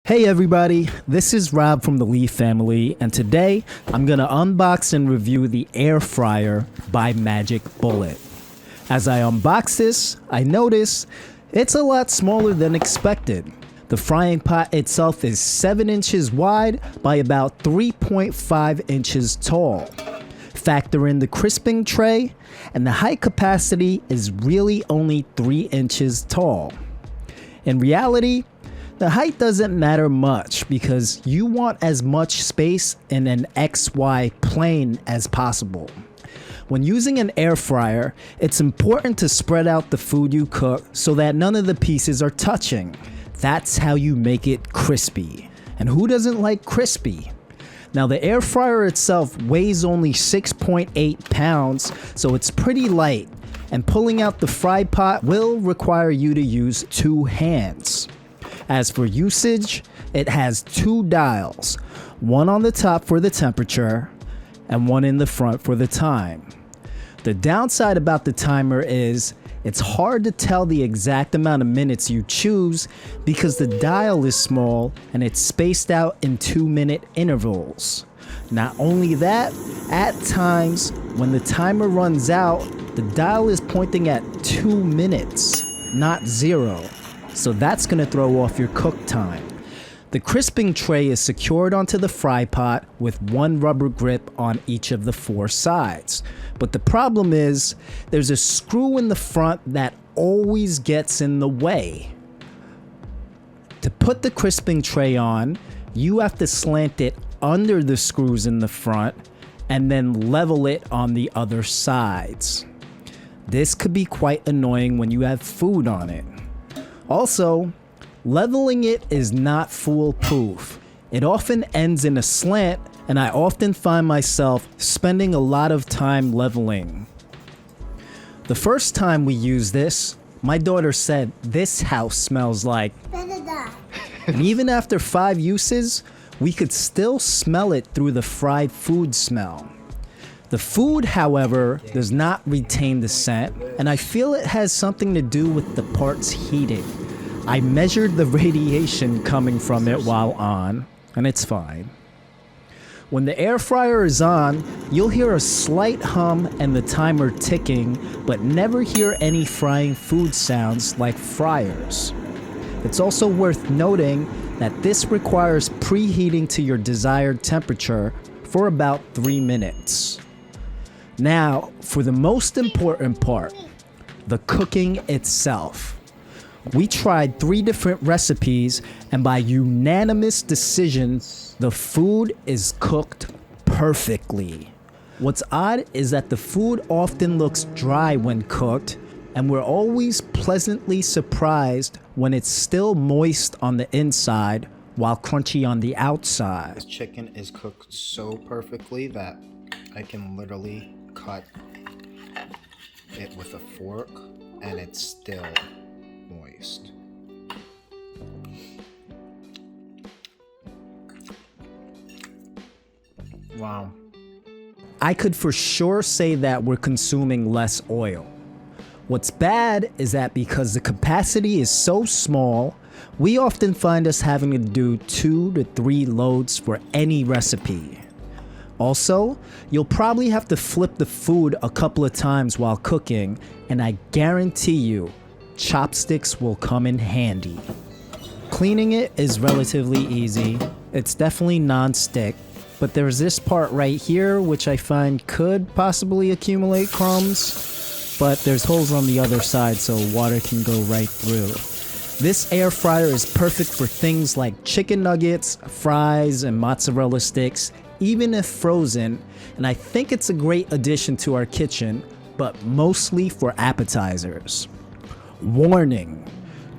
Hey everybody, this is Rob from the Lee family, and today I'm gonna unbox and review the air fryer by Magic Bullet. As I unbox this, I notice it's a lot smaller than expected. The frying pot itself is 7 inches wide by about 3.5 inches tall. Factor in the crisping tray, and the height capacity is really only 3 inches tall. In reality, the height doesn't matter much because you want as much space in an XY plane as possible. When using an air fryer, it's important to spread out the food you cook so that none of the pieces are touching. That's how you make it crispy. And who doesn't like crispy? Now the air fryer itself weighs only 6.8 pounds, so it's pretty light, and pulling out the fry pot will require you to use 2 hands. As for usage, it has 2 dials, one on the top for the temperature and one in the front for the time. The downside about the timer is it's hard to tell the exact amount of minutes you choose because the dial is small and it's spaced out in 2-minute intervals. Not only that, at times when the timer runs out, the dial is pointing at 2 minutes, not 0. So that's going to throw off your cook time. The crisping tray is secured onto the fry pot with 1 rubber grip on each of the 4 sides. But the problem is there's a screw in the front that always gets in the way. To put the crisping tray on, you have to slant it under the screws in the front and then level it on the other sides. This could be quite annoying when you have food on it. Also, leveling it is not foolproof. It often ends in a slant, and I often find myself spending a lot of time leveling. The first time we used this, my daughter said, "This house smells like..." And even after 5 uses, we could still smell it through the fried food smell. The food, however, does not retain the scent, and I feel it has something to do with the parts heating. I measured the radiation coming from it while on, and it's fine. When the air fryer is on, you'll hear a slight hum and the timer ticking, but never hear any frying food sounds like fryers. It's also worth noting that this requires preheating to your desired temperature for about 3 minutes. Now, for the most important part, the cooking itself. We tried 3 different recipes, and by unanimous decision, the food is cooked perfectly. What's odd is that the food often looks dry when cooked, and we're always pleasantly surprised when it's still moist on the inside while crunchy on the outside. This chicken is cooked so perfectly that I can literally cut it with a fork and it's still moist. Wow. I could for sure say that we're consuming less oil. What's bad is that because the capacity is so small, we often find us having to do 2 to 3 loads for any recipe. Also, you'll probably have to flip the food a couple of times while cooking, and I guarantee you, chopsticks will come in handy. Cleaning it is relatively easy. It's definitely non-stick, but there's this part right here which I find could possibly accumulate crumbs, but there's holes on the other side so water can go right through. This air fryer is perfect for things like chicken nuggets, fries, and mozzarella sticks, even if frozen, and I think it's a great addition to our kitchen, but mostly for appetizers. Warning,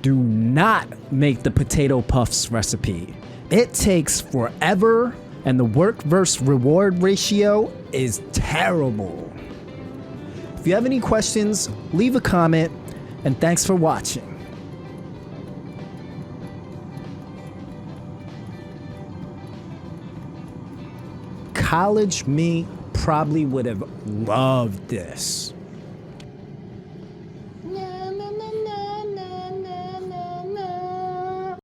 do not make the potato puffs recipe. It takes forever, and the work versus reward ratio is terrible. If you have any questions, leave a comment, and thanks for watching. College me probably would have loved this.